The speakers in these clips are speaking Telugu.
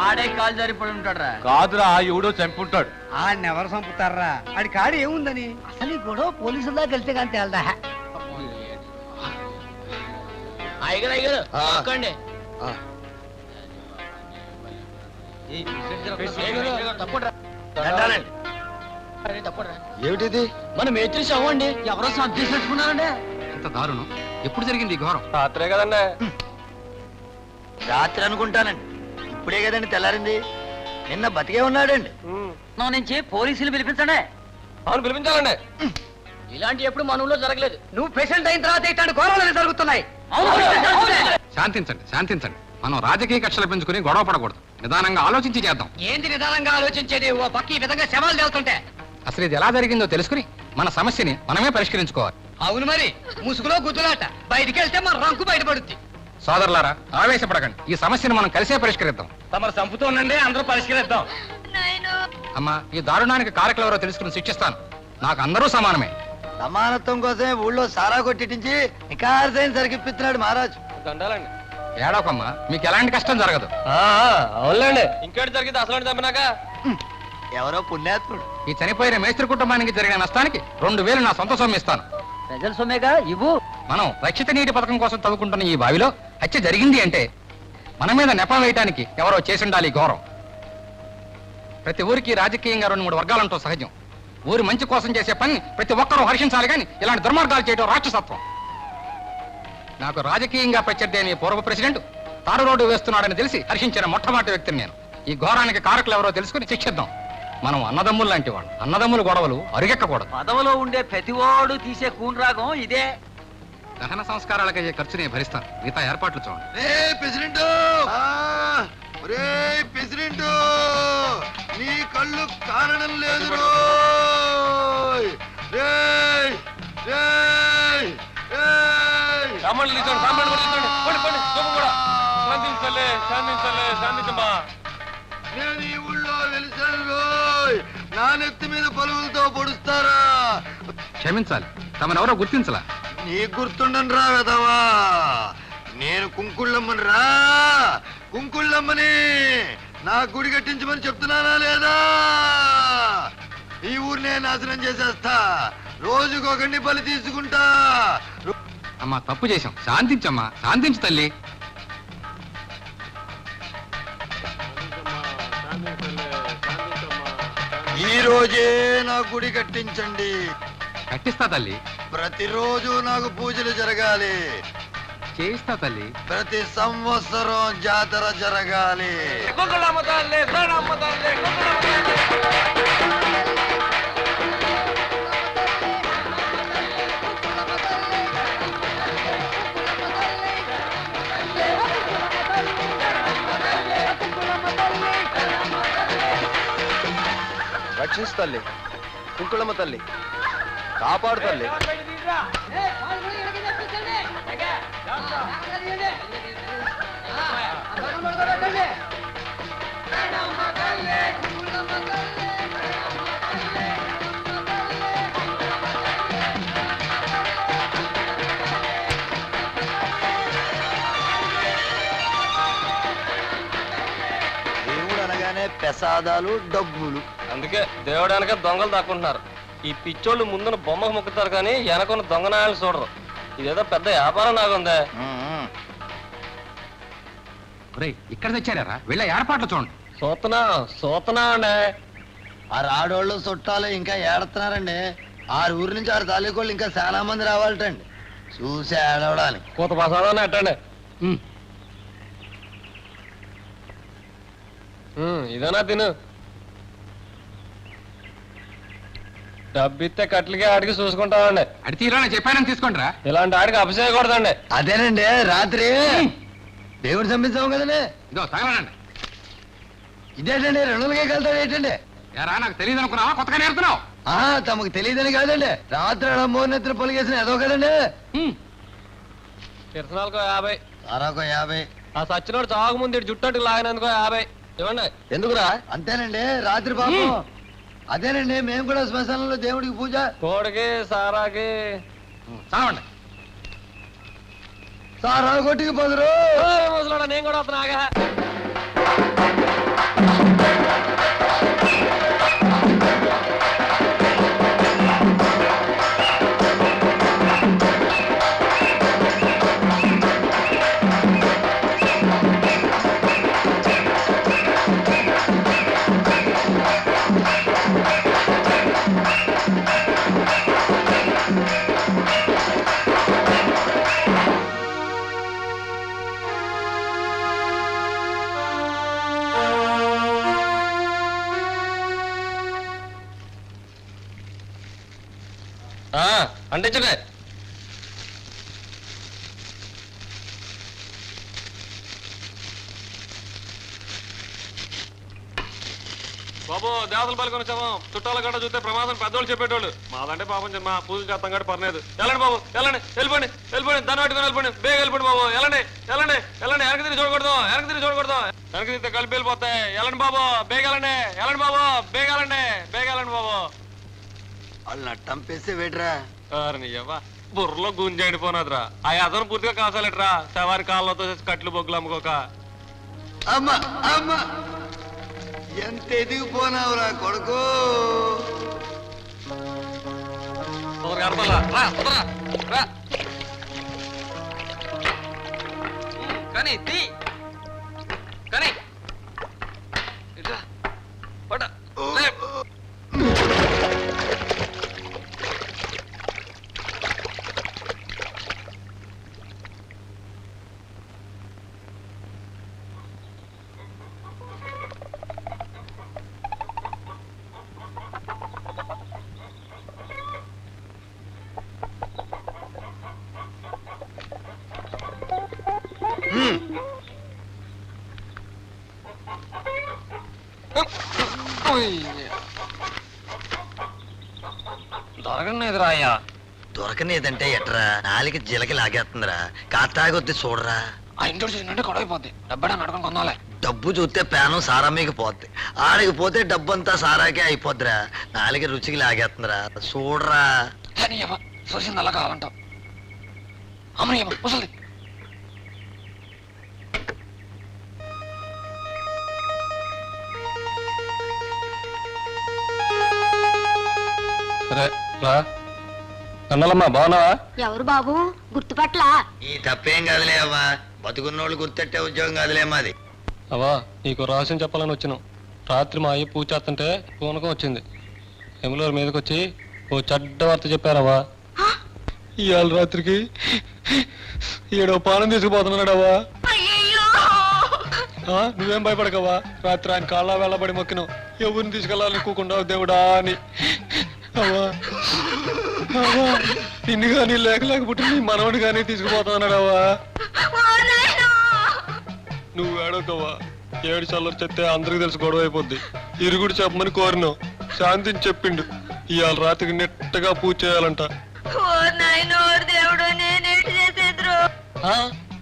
ఆడే కాలు సరిపడి ఉంటాడు కాదురా ఎవడో చంపుంటాడు. ఆడెవరు చంపుతారా? ఆడి కాడు ఏముందని అసలు ఈ గొడవ పోలీసుల దాకా వెళ్తే కానీ తేలదా? ఏమిటిది? మన మేత్రి శవం అండి. ఎవరో సంతేసుకున్నారండి. ఎంత దారుణం! ఎప్పుడు జరిగింది ఈ ఘోరం? రాత్రే కదండి. రాత్రి అనుకుంటానండి. ఇప్పుడే కదండి తెల్లారింది. నిన్న బతికే ఉన్నాడండి. నుంచి పోలీసులు పిలిపించండి. అవును పిలిపించాలండి. ఇలాంటి ఎప్పుడు మన ఊళ్ళో జరగలేదు. నువ్వు పేషెంట్ అయిన తర్వాత ఇట్లాంటి ఘోరాలు జరుగుతున్నాయి. శాంతించండి, శాంతించండి. మనం రాజకీయ కక్షలు పెంచుకుని గొడవ పడకూడదు. నిదానంగా ఆలోచించి చేద్దాం. ఏంది నిదానంగా ఆలోచించేది? ఓ పక్క ఈ విధంగా శవాలు తేలుతుంటే అసలు ఇది ఎలా జరిగిందో తెలుసుకుని మన సమస్యని మనమే పరిష్కరించుకోవాలి. అవును మరి, ముసుగులో గుద్దులాట. బయటికి వెళ్తే మన రంకు బయటపడుద్ది. సోదరులారా, ఆవేశపడకండి. ఈ సమస్యను మనం కలిసే పరిష్కరిద్దాం. తమరు చంపుతూ ఉండండి, అందరూ పరిష్కరిద్దాం. అమ్మా, ఈ దారుణానికి కారకులు ఎవరో తెలుసుకుని శిక్షిస్తాను. నాకు అందరూ సమానమే. సమానత్వం కోసమే ఊళ్ళో సారా కొట్టించి నికార్సైన సరిగిప్పిస్తున్నాడు మహారాజు. దండాలండి. ఏడవకమ్మా, మీకు ఎలాంటి కష్టం జరగదు. అవునండి. ఇంకేటి జరిగింది అసలు చంపినాక? ఎవరో పుణ్యాత్ముడు. ఈ చనిపోయిన మేస్త్రి కుటుంబానికి జరిగిన నష్టానికి 2000 నా సొంత సొమ్ము ఇస్తాను. ప్రజల సొమ్మేగా ఇవ్వు. మనం రక్షిత నీటి పథకం కోసం తవ్వుకుంటున్న ఈ బావిలో హత్య జరిగింది అంటే మన మీద నెపం వేయటానికి ఎవరో చేసుండాలి ఘోరం. ప్రతి ఊరికి రాజకీయంగా 2-3 వర్గాలంటూ సహజం. ఊరి మంచి కోసం చేసే పని ప్రతి ఒక్కరూ హర్షించాలి, కానీ ఇలాంటి దుర్మార్గాలు చేయడం రాక్షసత్వం. నాకు రాజకీయంగా ప్రత్యర్థి అయిన పూర్వ ప్రెసిడెంట్ తారు రోడ్డు వేస్తున్నాడని తెలిసి హర్షించిన మొట్టమొదటి వ్యక్తిని నేను. ఈ ఘోరానికి కారకులు ఎవరో తెలుసుకుని శిక్షిద్దాం. మనం అన్నదమ్ములు లాంటి వాళ్ళు. అన్నదమ్ముల గొడవలు అరుగెక్కకూడదు. పదవిలో ఉండే ప్రతివాడు తీసే కూనరాగం ఇదే. దహన సంస్కారాలకు అయ్యే ఖర్చునే భరిస్తాను. మిగతా ఏర్పాట్లు చూడండి. నీ కళ్ళు కారణం లేదు. నేను ఈ ఊళ్ళో వెలిసాను. నా నెత్తి మీద పలువులతో పొడుస్తారా? క్షమించాలి, తమనెవరో గుర్తించలా. నీ గుర్తుండను రా వెదవా. నేను కుంకుళ్ళమ్మని రా. కుంకుళ్ళమ్మని నా గుడి కట్టించమని చెప్తున్నానా లేదా? ఈ ఊరినే నాశనం చేసేస్తా. రోజుకొకరిని బలి తీసుకుంటా. అమ్మా, తప్పు చేశాం. శాంతించమ్మా, శాంతించు తల్లి. ఈ రోజే నా గుడి కట్టించండి. కట్టిస్తా తల్లి. ప్రతిరోజు నాకు పూజలు జరగాలి. చేయిస్తా తల్లి. ప్రతి సంవత్సరం జాతర జరగాలి. రక్షిస్తల్లి, కుంకుళమ్మ తల్లి, కాపాడు తల్లి. దేవుడు అనగానే ప్రసాదాలు, డబ్బులు. అందుకే దేవుడానిక దొంగలు దాక్కుంటున్నారు. ఈ పిచ్చోళ్ళు ముందున బొమ్మకు మొక్కుతారు కానీ వెనకున్న దొంగనాయాలు చూడరు. ఇదేదో పెద్ద వ్యాపారం నాకుందే. ఇక్కడ తెచ్చారా? వెళ్ళే ఏర్పాట్లు చూడండి. సూతనా అండి. ఆ రాడోళ్ళు చుట్టాలు ఇంకా ఏడుతున్నారండి. 6 ఊరి నుంచి 6 తాలూకోళ్ళు ఇంకా చాలా మంది రావాలటండి. చూసి ఏడవడానికి. కూత ప్రసాదాన్ని ఎట్టండి. ఇదేనా తిను. డబ్బిస్తే కట్లకి ఆడికి చూసుకుంటామండి. అడి తీరాలని చెప్పానని తీసుకోండిరా. ఇలాంటి ఆడికి అభిషేకూడదండి. అదేనండి, రాత్రి దేవుడు చంపించాము కదండి. ఇదో తగలనండి. ఇదేంటండి 2 వెళ్తాడు ఏంటండి? ఎరా, నాకు తెలియదు అనుకున్నావా? కొత్తగా నేర్పుతున్నావు. తమకు తెలియదని కాదండి. రాత్రి మోనెత్తిన పొలిగేసిన ఏదో కదండి. కిరసనాలకు 50. సారాకు 50. ఆ సచ్చినోడు చావక ముందు జుట్టు లాగినందుకో 50 ఇవ్వండి. ఎందుకురా? అంతేనండి, రాత్రి పాపం. అదేనండి, మేము కూడా శ్మశానంలో దేవుడికి పూజ. కోడికి సారాకి చావండి. సారా కొట్టికి పదురు. ముసలాడా నేను కూడా వస్తున్నా ఆగా. అంటించడే. బాబు దేవతలు పలుకొని వచ్చాము. చుట్టాల గడ్డ చూస్తే ప్రమాదం పెద్దోళ్ళు చెప్పేటోళ్ళు. మాదంటే పాపం జన్మ పూజ చేస్తాం గడ్డ పర్లేదు. వెళ్ళండి బాబు వెళ్ళండి, వెళ్ళిపోండి వెళ్ళిపోండి, దాన్ని పెట్టుకుని వెళ్ళిపోండి, బేగ వెళ్ళిపోండి బాబు. వెళ్ళండి వెళ్ళండి వెళ్ళండి, వెనక తిరిగి చూడకూడదు, వెనక తిరిగి చూడకూడదు, వెనక తిరిగితే కలిపి వెళ్ళిపోతాయి. వెళ్ళండి బాబు, బేగ వెళ్ళండి, వెళ్ళండి బాబు, బేగ వెళ్ళండి, బేగ వెళ్ళండి బాబు. వాళ్ళు నట్టంపేస్తే వేటరా. బుర్రలో గుంజాడిపోనాదిరా. ఆ అదను పూర్తిగా కాసాలెట్రా. సవారి కాళ్ళతో కట్లు బొగ్గులు అమ్ముకోక. అమ్మా అమ్మా, ఎంత ఎదిగిపోనావురా కొడుకు. కానీ కానీ దొరకనేదిరా అయ్యా. దొరకనేదంటే ఎట్రా, నాలికి జిలకి లాగేస్తుందిరా. కాతాగొద్ది చూడరా. ఆ ఇంట్లో చూసినట్టే గొడవైపోద్ది. డబ్బడా నడకని కొనాలి. డబ్బు చూస్తే పేనం సారా మీకు పోద్ది, ఆడికి పోతే డబ్బు అంతా సారాకే అయిపోద్దిరా. నాలికి రుచికి లాగేస్తుందిరా, చూడరా. కానీ ఏమో చూసింది అలా కావాలంటావు. అమ్మని ఏమో ముసలి. సరే రా. అన్నలమ్మా బాగున్నావా? ఎవరు బాబు, గుర్తుపట్ల? ఈ తప్పేం కాదులే అవ్వా, బతుకున్నోళ్ళు గుర్తెట్టే ఉద్యోగం కాదులే మాది. అవా నీకు రహస్యం చెప్పాలని వచ్చినాం. రాత్రి మా అయ్య పూజ చేస్తుంటే పూనకం వచ్చింది. ఎములూరు మీదకి వచ్చి ఓ చెడ్డ వార్త చెప్పారవా. ఇవాళ రాత్రికి ఏడో పానం తీసుకుపోతున్నాడవా. నువ్వేం భయపడకవా. రాత్రి ఆయన కాళ్ళ వెళ్ళబడి మొక్కినావు, ఎవరిని తీసుకెళ్ళాలని కూకుండా దేవుడా అని. అవా అవా, నిన్ను కానీ లేకపోతే నీ మనవని కానీ తీసుకుపోతానడావా. నువ్వు ఏడవకవా. ఏడు చల్లరు చెప్తే అందరికి తెలిసి గొడవ అయిపోద్ది. ఇరుగుడు చెప్పమని కోరినావు, శాంతిని చెప్పిండు. ఇవాళ రాత్రికి నెట్టగా పూజ చేయాలంట.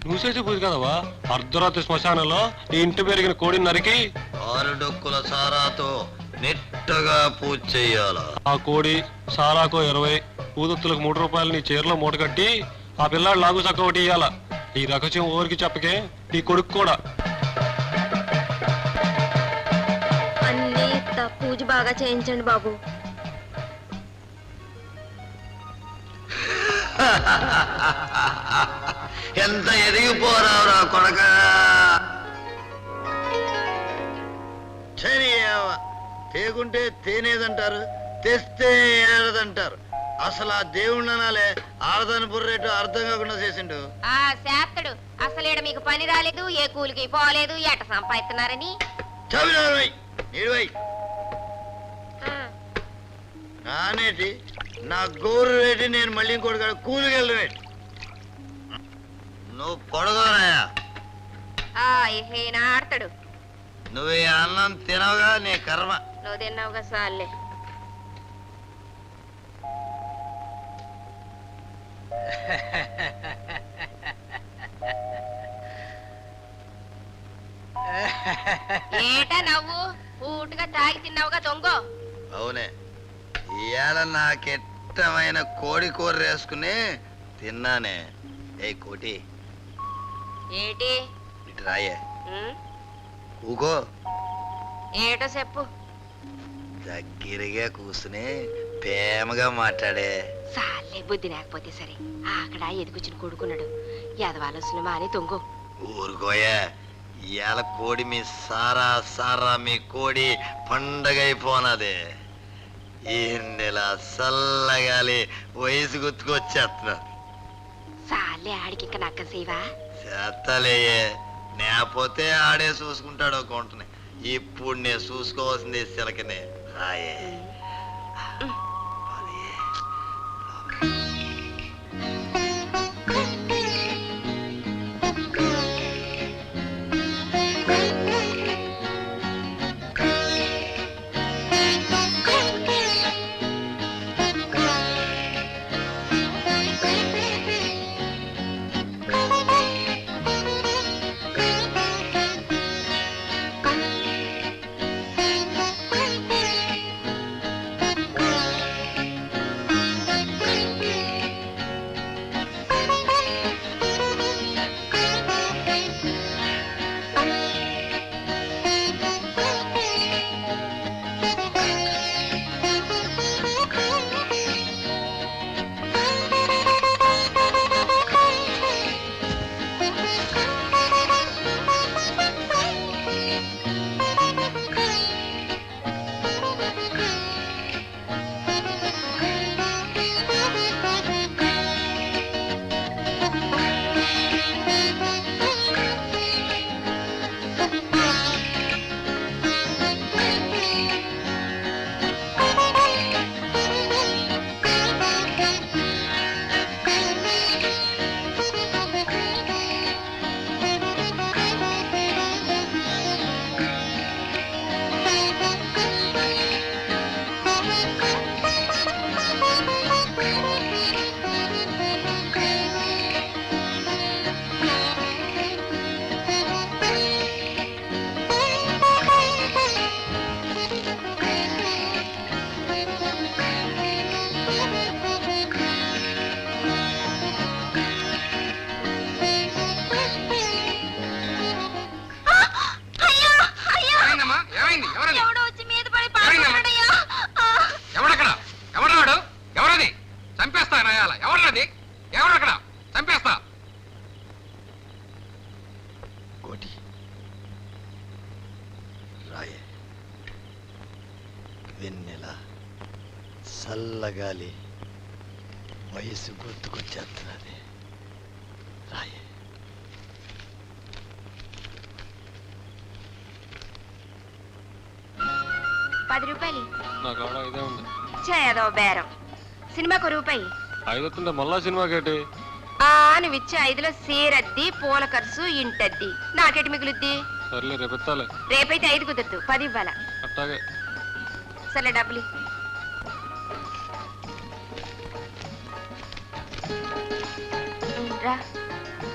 నువ్వు చేసే పూజ కదవా. అర్ధరాత్రి శ్మశానంలో నీ ఇంటి పెరిగిన కోడిని నరికి 6 డొక్కుల సారాతో నెట్టగా పూజ చెయ్యాల. ఆ కోడి సారాకో 20, ఊదొత్తులకు 3 రూపాయలు నీ చీరలో మూట కట్టి ఆ పిల్లాడు లాగు చక్క ఒకటి ఇయ్యాల. ఈ రహస్యం ఊరికి చెప్పకే, నీ కొడుకు కూడా. అన్ని పూజ బాగా చేయించండి బాబు. ఎంత ఎదిగిపోరావురా కొడక. తేకుంటే తేనేదంటారు, తెస్తే ఏడదంటారు. అసలు ఆ దేవుణ్ణి అనాలే. ఆడదాని బుర్రేటు అర్థం కాకుండా చేసిండు. ఆ శాస్త్రుడు అసలేడ మీకు పని రాలేదు, ఏ కూలికి పోలేదు, ఎట సంపాదిస్తున్నారని. నానేటి నా గోరు రేటి, నేను మళ్ళీ ఇంకోటి కాడ కూలికి వెళ్ళవేటి. నువ్వు పొడగోనాయా. ఆడతాడు. నువ్వు ఈ అన్నం తినవుగా, నీ కర్మ. నువ్వు తిన్నావుగా సార్లే. ఏటా నవ్వు? పూటుగా తాగి తిన్నావుగా దొంగ. అవునే, ఇవాళ నాకెట్ట దిట్టమైన కోడి కూర వేసుకుని తిన్నానే. ఏ కోటి ఏటి ఇటు రాయే. ఉమ్, ఊగో. ఏటో చెప్పు. దగ్గరగా కూసుని ప్రేమగా మాట్లాడే. సాలే బుద్ధి లేకపోతే సరే. అక్కడ ఎదుగుచుని కొడుకున్నాడు. ఎదవాలసిన మాని తొంగు. ఊరుకోయా. ఇవాళ కోడి మీ సారా సారా మీ కోడి పండగ అయిపోనది. ఈ నెల చల్లగాలి వయసు గుర్తుకొచ్చేస్తున్నారు. సాలే ఆడికి ఇంకా నక్కం సేవా. చేత్తలేయే. నేపోతే ఆడే చూసుకుంటాడు ఒక వంటని. ఇప్పుడు నేను చూసుకోవాల్సింది చిలకనే. హాయే. వెన్నెల చల్లగాలి వయసు గుర్తుకొచ్చేస్తున్నది. రాయే. రూపాయలు నా కాడ ఇదే ఉంది. చేయదో బేరం. సినిమాకు రూపాయి. 5 మళ్ళా సినిమాకేటి? నువ్వు ఇచ్చే 5లో సీరద్ది, పూల ఖర్చు, ఇంటద్ది. నాకేటి మిగులుద్ది? సర్లే రేపు ఎత్తాలే. రేపైతే 5 కుదరదు, 10 ఇవ్వాలా. అట్టాగే. సర్లే డబ్బులు. రా.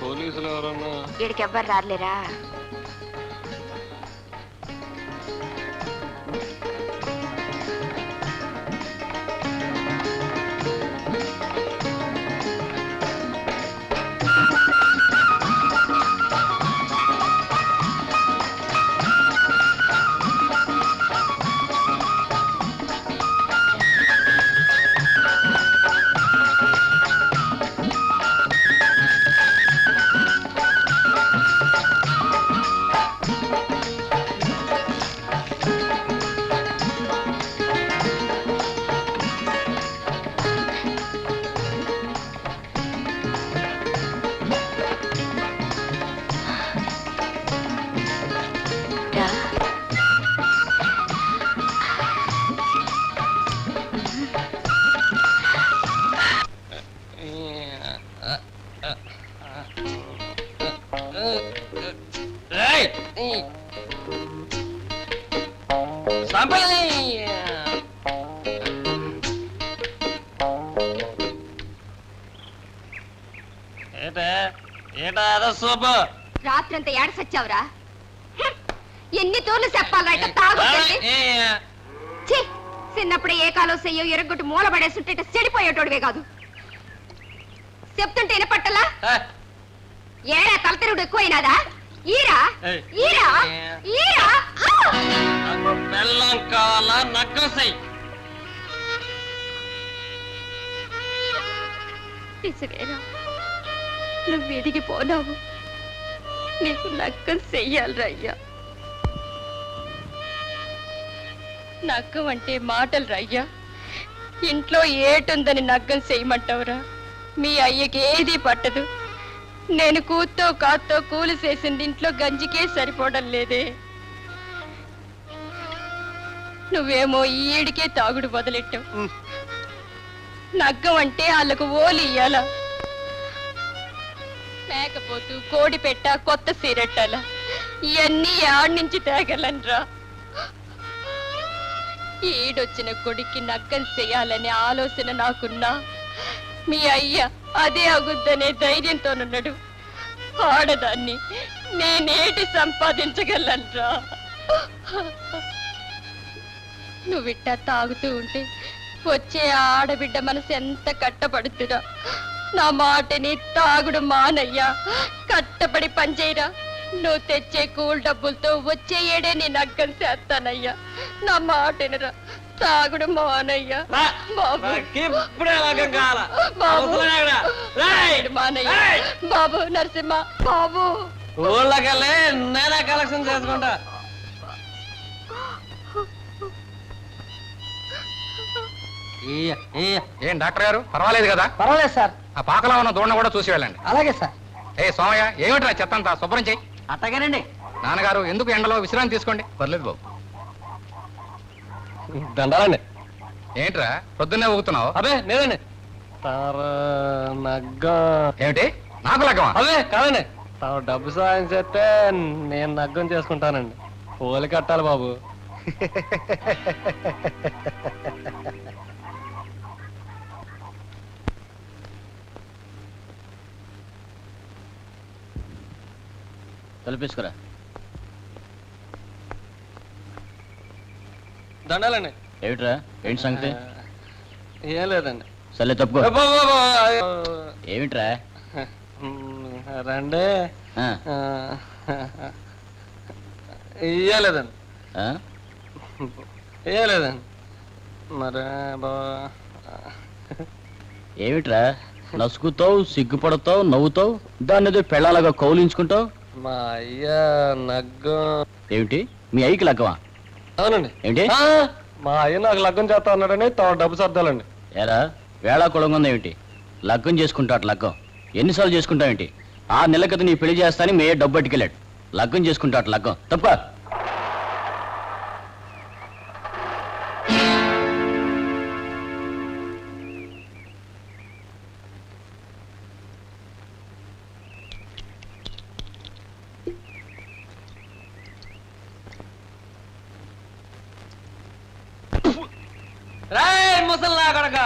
పోలీసులు ఎవరన్నా? ఈడికి ఎవ్వరు రాలేరా? రాత్రంతా ఏడ సచ్చావురా? ఎన్ని తూర్లు చెప్పాలరా? చిన్నప్పుడే ఏ కాలో చెయ్యో ఎరగొట్టు మూల పడేస్తుంటే చెడిపోయేటోడివే కాదు. చెప్తుంటే వినపట్టలా? ఏరా తలతిరుగుడు ఎక్కువైనాదా? ఈరా ఈరా ఈరా బెల్లం కావాలా నగ్గసై ఇసురేరా నువ్వు ఎదిగిపోనావు. నీకు నక్కం చెయ్యాలరా అయ్యా. నక్కం అంటే మాటలు రయ్యా. ఇంట్లో ఏటుందని నగ్గం చెయ్యమంటావురా? మీ అయ్యకి ఏది పట్టదు. నేను కూతో కాతో కూలి చేసింది ఇంట్లో గంజికే సరిపోవడం లేదే. నువ్వేమో ఈడికే తాగుడు వదిలెట్టావు. నగ్గం అంటే వాళ్ళకు ఓలి ఇయ్యాల, మేకపోతూ కోడి పెట్ట కొత్త సీరెట్టాల. ఇవన్నీ ఆడి నుంచి తేగలనరా. ఈడొచ్చిన కొడుక్కి నగ్గం చెయ్యాలనే ఆలోచన నాకున్నా మీ అయ్య అదే అగుద్దనే ధైర్యంతోనున్నాడు. ఆడదాన్ని నేనేటి సంపాదించగలనరా? నువ్విట్టా తాగుతూ ఉంటే వచ్చే ఆడబిడ్డ మనసు ఎంత కట్టపడుతురా. నా మాటని తాగుడు మానయ్యా. కట్టపడి పనిచేయరా. నువ్వు తెచ్చే కూల్ డబ్బులతో వచ్చే ఏడే నీ నగ్గం చేస్తానయ్యా. నా మాటనిరా. తాగుడు మానయ్యా. బాబు మానయ్య. బాబు నరసింహ బాబు ఊళ్ళకెళ్ళి నేనే కలెక్షన్ చేసుకుంటా. ఏం డాక్టర్ గారు, పర్వాలేదు కదా? పర్వాలేదు సార్. ఆ పాకలో ఉన్న దూడను కూడా చూసి వెళ్ళండి. అలాగే సార్. ఏ సోమయ్య, ఏమిట్రా చెత్తంతా శుభ్రం చెయ్యి. అట్టగానండి. నాన్నగారు ఎందుకు ఎండలో విశ్రాంతి తీసుకోండి. పర్లేదు బాబు. దండాలండి. ఏంట్రా పొద్దున్నే ఊగుతున్నావు? అదే లేదండి. నగ్గం ఏమిటి నాకు లగ్గమా? అదే కాదండి. డబ్బు సాయం చేస్తే నేను నగ్గం చేసుకుంటానండి. పోలి కట్టాలి బాబు. తలపేసుకురా. దండాలండి. ఏమిట్రా, ఏంటి సంగతి? ఏం లేదండి. సర్లే తప్పుకో. ఏమిట్రా? రండి. ఏం లేదండి. ఏం లేదండి. మరి ఏమిట్రా నసుకుతావు, సిగ్గుపడతావు, నవ్వుతావు, దాన్ని ఏదో పెళ్ళాలాగా కౌలించుకుంటావు? మా అయ్య నగ్గం. ఏమిటి మీ అయ్యకి లగ్గమా? అవునండి. ఏంటి? మా అయ్య నాకు లగ్గం చేస్తా అన్నాడని డబ్బు సర్దాలండి. ఏరా వేళా కులంగా ఉందేమిటి? లగ్గం చేసుకుంటాడు. లగ్గం ఎన్నిసార్లు చేసుకుంటావేంటి? 6 నెలల క్రితం నీ పెళ్లి చేస్తానని మీ డబ్బు పట్టుకెళ్ళాడు. లగ్గం చేసుకుంటాడు. లగ్గం తప్ప. ముసల్లా కొడక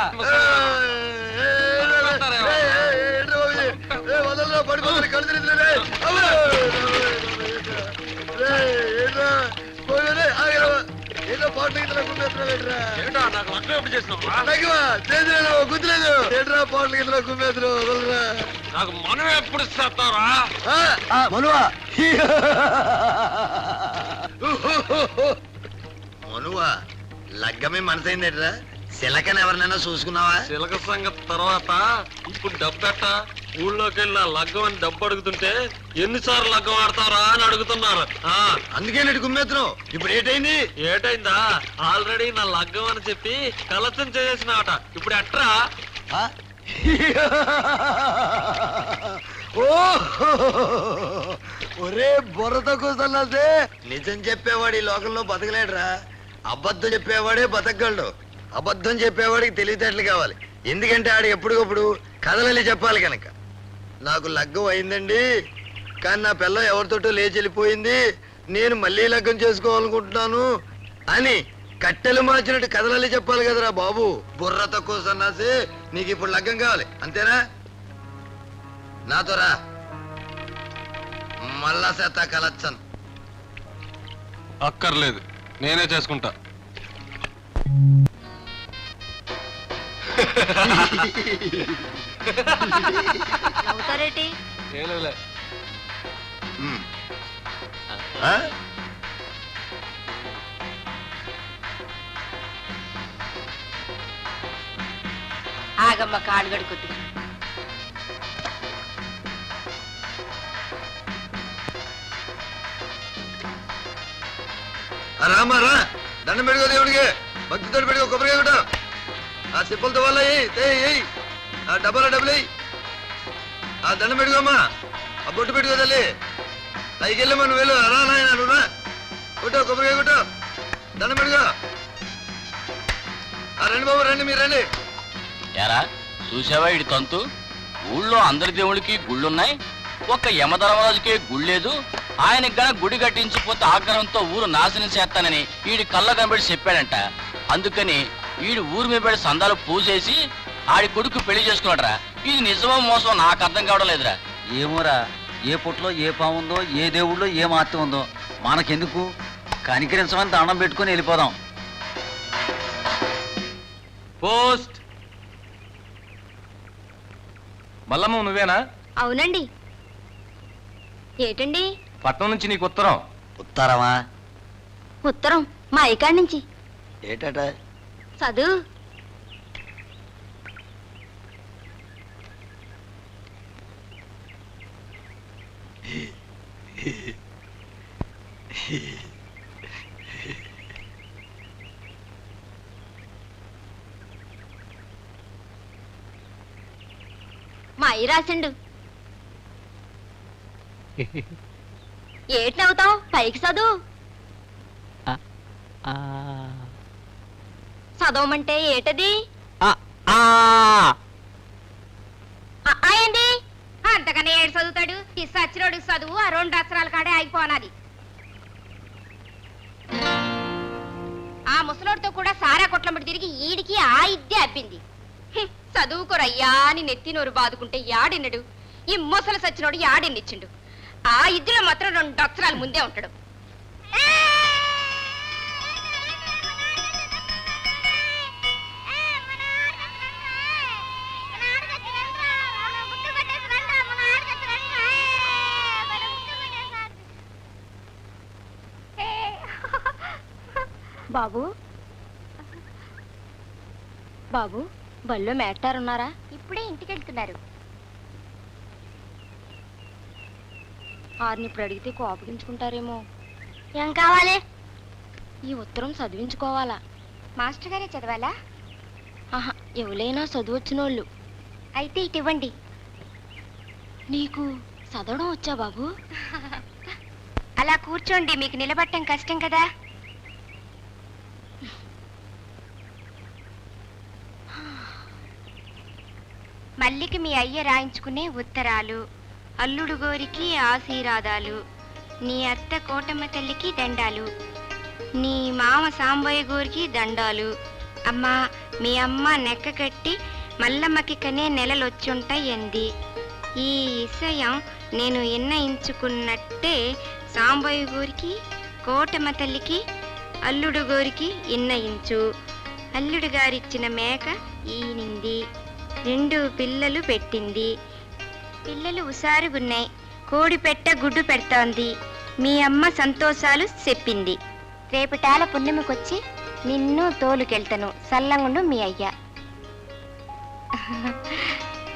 నాకు మనం ఎప్పుడు ఇస్తారా మనువా మనువా లగ్గమే మనసైందేట్రా? సిలకని ఎవరినైనా చూసుకున్నావా? చిలక సంగతి తర్వాత ఇప్పుడు డబ్బెట్ట ఊళ్ళోకి వెళ్ళి లగ్గం అని డబ్బు అడుగుతుంటే ఎన్నిసార్లు లగ్గం ఆడతారా అని అడుగుతున్నారు. అందుకే నెట్టు గుమ్మెత్తున్నావు. ఇప్పుడు ఏటైంది? ఏటైందా? ఆల్రెడీ నా లగ్గం అని చెప్పి కలసం చేసేసినావట. ఇప్పుడు ఎట్రా? ఒరే బుర్రతో కూర్చున్నదే. నిజం చెప్పేవాడు ఈ లోకంలో బతకలేడురా. అబద్ధం చెప్పేవాడే బతకగలడు. అబద్ధం చెప్పేవాడికి తెలివితేటలు కావాలి. ఎందుకంటే ఆడు ఎప్పటికప్పుడు కథలల్లి చెప్పాలి కనుక. నాకు లగ్గం అయిందండి, కానీ నా పిల్ల ఎవరితోటో లేచి వెళ్ళిపోయింది, నేను మళ్ళీ లగ్గం చేసుకోవాలనుకుంటున్నాను అని కట్టెలు మార్చినట్టు కథలల్లి చెప్పాలి కదరా బాబు. బుర్ర తక్కువ సన్నాసి. నీకు ఇప్పుడు లగ్గం కావాలి అంతేనా? నాతో రా, మళ్ళా సేత కలచ్చను. అక్కర్లేదు, నేనే చేసుకుంటా. అవుతారేటి ఏం లేదులే. ఆ? ఆగమ్మ కాలు గడుకొద్దు. రామా రా, దండం పెట్టుకో దేవుడికి, భక్తితో పెట్టుకో, కొబ్బరికాయ కొట్టు. ఆ సిప్పులతో వల్ల ఆ డబ్బులు వేయి, ఆ దండం పెట్టుకోమ్మా, ఆ బొట్టు పెట్టుకో తల్లి. పైకి వెళ్ళమ్మా, నువ్వు వెళ్ళు. రా నాయన, నువ్వు రా, కొట్టు, కొబ్బరికాయ కొట్టు, దండం పెట్టుకో. రండి బాబు, రండి, మీరు రండి. ఎరా చూసావా ఇడి తంతు? ఊళ్ళో అందరి దేవుళ్ళకి గుళ్ళున్నాయి, ఒక్క యమధర్మరాజుకే గుళ్ళేదు. ఆయనకి గన గుడి కట్టించిపోతే ఆగ్రహంతో ఊరు నాశనం చేస్తానని ఈడి కళ్ళ కనబడి చెప్పాడంట. అందుకని ఈడు ఊరు మీద పడి సందాలు పూసేసి ఆడి కొడుకు పెళ్లి చేసుకున్నాడరా. ఇది నిజమో మోసం నాకు అర్థం కావడం లేదురా. ఏమోరా, ఏ పుట్లో ఏ పావుందో, ఏ దేవుళ్ళో ఏ మాత్రం ఉందో మనకెందుకు? కనికరించమని దండం పెట్టుకుని వెళ్ళిపోదాం. పోస్ట్. మల్లమ్మ నువ్వేనా? అవునండి. ఏటండి? పట్నం నుంచి నీకు ఉత్తరం. ఉత్తరమా? ఉత్తరం మా అయ్యకాడి నుంచి. ఏటట? చదువు. మా అయ్య రాసిండు. ఏటి నవ్వుతావు? పైకి చదువు. చదవమంటే ఏటది? ఏంది? అంతకన్నా ఏడు చదువుతాడు? ఈ సచ్చిరోడు చదువు ఆ 2 అక్షరాల కాడే ఆగిపోనాది. ఆ ముసలోడితో కూడా సారా కొట్లమ్మడి తిరిగి ఈడికి ఆ ఇద్దే అబ్బింది. చదువుకోరయ్యా అని నెత్తి నోరు బాదుకుంటే యాడినడు. ఈ ముసలి సచ్చినోడు యాడినిచ్చిండు. ఆ ఇద్దులో మాత్రం 2 అక్షరాలు ముందే ఉంటాడు. బాబు బాబు బళ్ళో మేటారున్నారా? ఇప్పుడే ఇంటికి వెళ్తున్నారు. ఆరిని ఇప్పుడు అడిగితే కోపగించుకుంటారేమో. ఏం కావాలి? ఈ ఉత్తరం చదివించుకోవాలా? మాస్టర్ గారే చదవాలా? ఆహా, ఎవరైనా చదువొచ్చినోళ్ళు. అయితే ఇటు ఇవ్వండి. నీకు చదవడం వచ్చా బాబు? అలా కూర్చోండి, మీకు నిలబట్టం కష్టం కదా. మల్లికి మీ అయ్య రాయించుకునే ఉత్తరాలు, అల్లుడు గోరికి ఆశీర్వాదాలు, నీ అత్త కోటమ్మ తల్లికి దండాలు, నీ మామ సాంబయ్య గోరికి దండాలు. అమ్మా, మీ అమ్మ నెక్క కట్టి మల్లమ్మకి కనే నెలలొచ్చుంటాయంది. ఈ విషయం నేను ఇన్నయించుకున్నట్టే సాంబయ్య గోరికి కోటమ్మ తల్లికి అల్లుడు గోరికి ఇన్నయించు. అల్లుడు గారిచ్చిన మేక ఈనింది, 2 పిల్లలు పెట్టింది. పిల్లలు ఉసారుగున్నాయి, కోడి పెట్ట గుడ్డు పెడతాంది. మీ అమ్మ సంతోషాలు చెప్పింది. రేపటాల పుణ్యమికొచ్చి నిన్ను తోలుకెళ్తాను, సల్లంగుండు మీ అయ్య.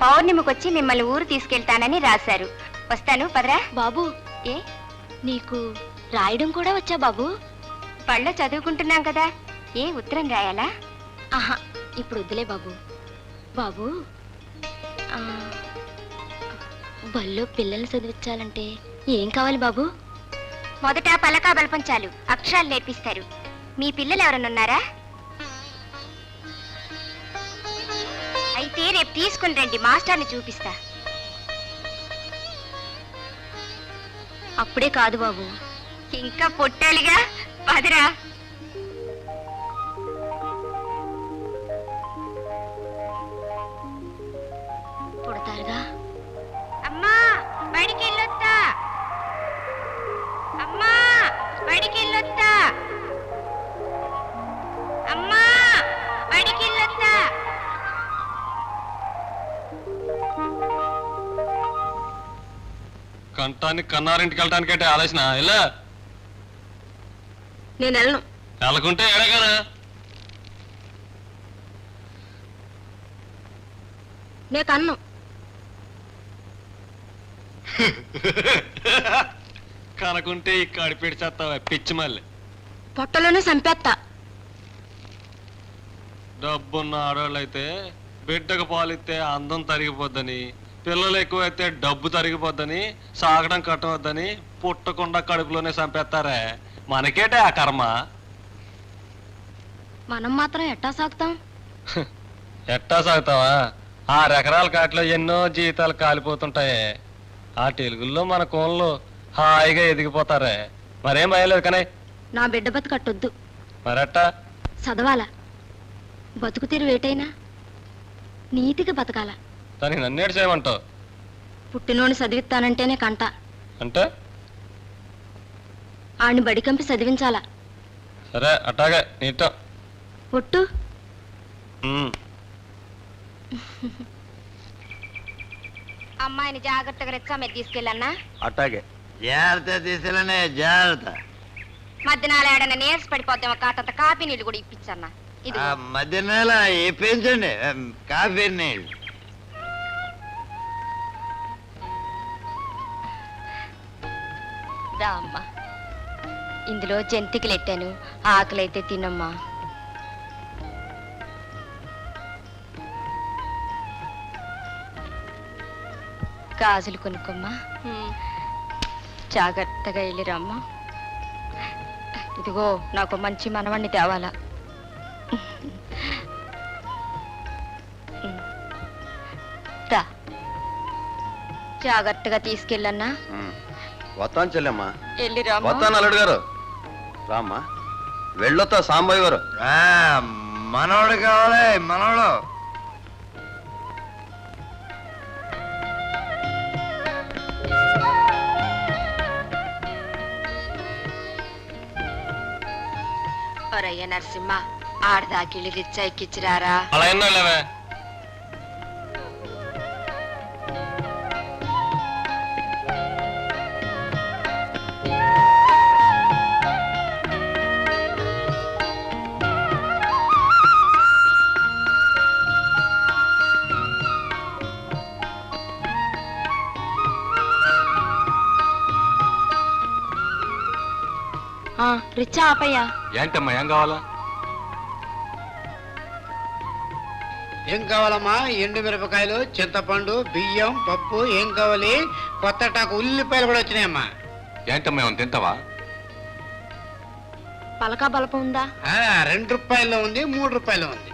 పౌర్ణమికొచ్చి మిమ్మల్ని ఊరు తీసుకెళ్తానని రాశారు. వస్తాను, పదరా. బాబు, ఏ నీకు రాయడం కూడా వచ్చా బాబు? పళ్ళ చదువుకుంటున్నాం కదా, ఏ ఉత్తరం రాయాలా? ఆహా, ఇప్పుడు వద్దులే బాబు. బాబు, బల్లో పిల్లల్ని చదివించాలంటే ఏం కావాలి బాబు? మొదట పలకా బలపం చాలు, అక్షరాలు నేర్పిస్తారు. మీ పిల్లలు ఎవరన్నారా? అయితే రేపు తీసుకుని రండి, మాస్టర్ని చూపిస్తా. అప్పుడే కాదు బాబు, ఇంకా పొట్టాలిగా. పదరా. పుడతారుగా. అమ్మా, బడికి వెళ్ళొస్తా. అమ్మా, బడికి వెళ్ళొస్తా. అమ్మా, బడికి వెళ్ళొస్తా. కంటాన్ని కన్నారింటికి వెళ్ళటానికంటే ఆలోచన ఇలా నేను వెళ్ళను. వెళ్ళకుంటే ఎడగానా నే కన్ను. కనుకుంటే ఈ కడిపెట్టి చేస్తావా పిచ్చి మళ్ళీ. పొట్టలోనే చంపేస్తా. డబ్బున్న ఆడవాళ్ళైతే బిడ్డకు పాలిస్తే అందం తరిగిపోద్దని, పిల్లలు ఎక్కువైతే డబ్బు తరిగిపోద్దని, సాగడం కట్టవద్దని పుట్టకుండా కడుపులోనే చంపేస్తారే. మనకేటే ఆ కర్మ. మనం మాత్రం ఎట్టా సాగుతాం? ఎట్టా సాగుతావా? 6 ఎకరాల కాటిలో ఎన్నో జీతాలు కాలిపోతుంటాయి. ఆ తెలుగుల్లో మన కోళ్ళు హాయిగా ఎదిగిపోతారే. మరేం భయలేదు కానీ. నా బిడ్డ బతుకట్టొద్దు. మరట్టా చదవాలా? బతుకు తీరు వేటైనా నీతిగా బతకాల. దానికి నన్నేడు చేయమంటావు? పుట్టినోని చదివిస్తానంటేనే కంట. అంటే ఆడిని బడికంపి చదివించాలా. సరే అట్టాగే నీటం. ఒట్టు. అమ్మాయిని జాగ్రత్తగా రెచ్చా మీద తీసుకెళ్ళన్నా. అట్టాగే జాగ్రత్త తీసుకెళ్ళనే జాగ్రత్త. మధ్యనాలు ఏడన్నా నీరస పడిపోద్దాం. కాటంత కాఫీ నీళ్ళు కూడా ఇప్పించన్నా. ఇది మధ్య నెల ఇప్పించండి కాఫీ నీళ్ళు. దా అమ్మా. ఇందులో జంతికలు ఎట్టాను. ఆకలైతే తినమ్మా. గాజులు కొనుక్కమ్మా. జాగ్రత్తగా వెళ్ళిరమ్మా. ఇదిగో నాకు మంచి మనవణ్ణి తేవాలా. రా, జాగ్రత్తగా తీసుకెళ్ళన్నా. వస్తాను చెల్లెమ్మా. వెళ్ళిరామ్మా. వస్తాను అల్లుడు గారు. రామ్మా వెళ్ళొస్తా సాంబయ్య గారు. మనోడు కావాలి మనోడు. ఒరయ్య నరసింహ, ఆడదాకిళ్ళు రిచ్చా ఎక్కిచ్చిరారా. అలా ఎన్నోలేవే. రిచ్చా ఆపయ్యా. ఏంటమ్మా ఏం కావాలా? ఏం కావాలమ్మా? ఎండు మిరపకాయలు, చింతపండు, బియ్యం, పప్పు. ఏం కావాలి? కొత్త టాకు ఉల్లిపాయలు కూడా వచ్చినాయమ్మా. ఏంటమ్మా ఏమైనా తింటావా? పలకా బలపం ఉందా? 2 రూపాయల్లో ఉంది, 3 రూపాయలు ఉంది.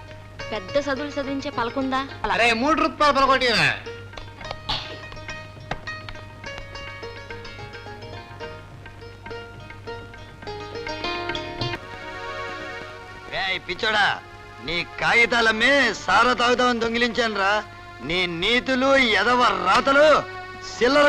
పెద్ద చదువులు చదివించే పలకుందా? అరే 3 రూపాయలు పలకొట్టిరా. పిచ్చోడా, నీ కాగితాలమ్మే సారా తాగుతామని దొంగిలించాను రా. నీ నీతులు ఎదవ రాతలు చిల్లర